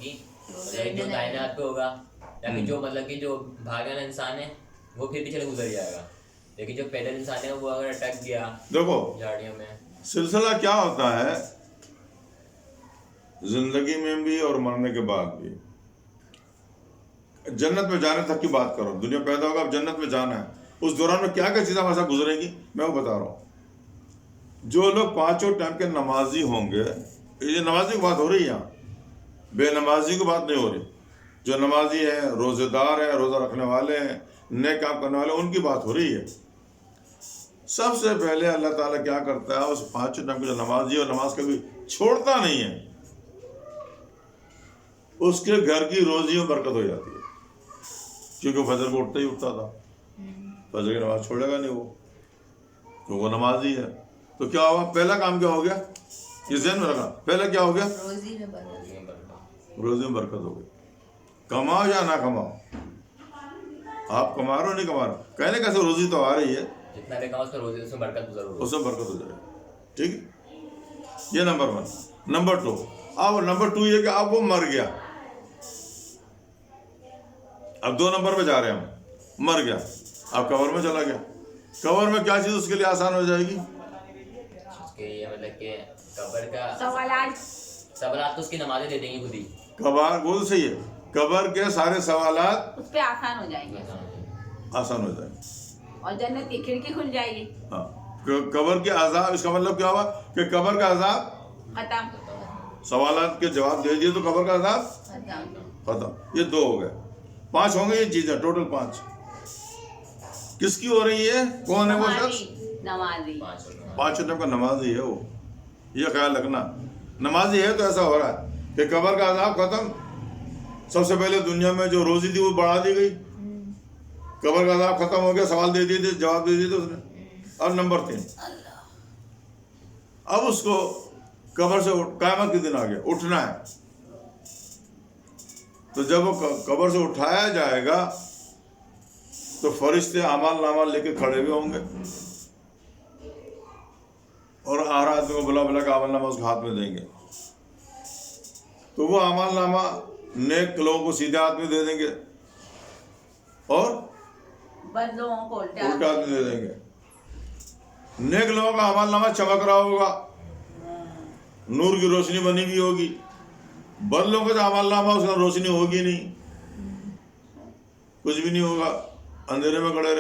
ہوگی, لیکن جو دائیں ہاتھ پہ ہوگا یا پھر جو مطلب کہ جو بھاگنے والا انسان ہے وہ پھر پیچھے گزر جائے گا, لیکن جو پیدل انسان ہے وہ اگر اٹک گیا دیکھو جھاڑیوں میں. سلسلہ کیا ہوتا ہے زندگی میں بھی اور مرنے کے بعد بھی. جنت میں جانے تک کی بات کرو, دنیا پیدا ہوگا اب جنت میں جانا ہے, اس دوران میں کیا کیا چیزیں ہمارے ساتھ گزریں گی میں وہ بتا رہا ہوں. جو لوگ پانچوں ٹائم کے نمازی ہوں گے, یہ نمازی کی بات ہو رہی ہے یہاں, بے نمازی کی بات نہیں ہو رہی. جو نمازی ہیں, روزے دار ہیں, روزہ رکھنے والے ہیں, نیک کام کرنے والے, ان کی بات ہو رہی ہے. سب سے پہلے اللہ تعالیٰ کیا کرتا ہے, اس پانچوں ٹائم کے جو نمازی اور نماز کبھی چھوڑتا نہیں ہے, اس کے گھر کی روزی میں برکت ہو جاتی ہے. کیونکہ فجر کو اٹھتا ہی اٹھتا تھا, فجر کی نماز چھوڑے گا نہیں وہ, کیونکہ وہ نمازی ہے. تو کیا ہوا, پہلا کام کیا ہو گیا, یہ ذہن میں رکھنا, پہلا کیا ہو گیا, روزی میں برکت ہو گئی. کماؤ یا نہ کماؤ, آپ کما رہے ہو نہیں کما رہے, کہنے کیسے روزی تو آ رہی ہے, جتنا بھی کماؤ اس میں روزی, اس میں برکت ضرور ہوگی, اس میں برکت ہو جائے. ٹھیک ہے, یہ نمبر 1. نمبر 2, اب نمبر 2 یہ کہ اب وہ مر گیا, اب 2 نمبر پہ جا رہے ہیں ہم, مر گیا, اب قبر میں چلا گیا. قبر میں کیا چیز اس کے لیے آسان ہو جائے گی, اس کے یہ مطلب کہ قبر کا سوالات تو اس کی نمازیں دے دیں گی خود ہی. قبر وہ تو صحیح ہے, قبر کے سارے سوالات اس پہ آسان ہو جائیں گے, آسان ہو جائیں گے, اور جنت کی کھڑکی کھل جائے گی. ہاں. قبر کے عذاب, اس کا مطلب کیا ہوا کہ قبر کا عذاب ختم, سوالات کے جواب دے دیے تو قبر کا عذاب ختم. یہ 2 ہو گئے, 5 ہوں گے یہ چیزیں, ٹوٹل 5. کس کی ہو رہی ہے, کون ہے وہ شخص, نمازی. 5 ٹائم کا نمازی ہے وہ. یہ خیال رکھنا, نمازی ہے تو ایسا ہو رہا ہے کہ قبر کا عذاب ختم. سب سے پہلے دنیا میں جو روزی تھی وہ بڑھا دی گئی, قبر کا عذاب ختم ہو گیا, سوال دے دیے تھے, جواب دے دیے تھے اس نے. اور نمبر 3, اب اس کو قبر سے قیامت کے دن آ گیا, اٹھنا ہے. تو جب وہ قبر سے اٹھایا جائے گا تو فرشتے اعمال نامہ لے کے کھڑے ہوئے ہوں گے, اور ہر آدمی کو بلا بلا کے اعمال نامہ اس کے ہاتھ میں دیں گے. تو وہ اعمال نامہ نیک لوگوں کو سیدھے ہاتھ میں دے دیں گے, اور بد لوگوں کو الٹا ہاتھ میں دے دیں گے. نیک لوگوں کا اعمال نامہ چمک رہا ہوگا, نور کی روشنی بنی ہوئی ہوگی. بد لوگوں کا جو اعمال نامہ اس کا روشنی ہوگی نہیں, کچھ بھی نہیں ہوگا, اندھیرے میں کھڑے رہے.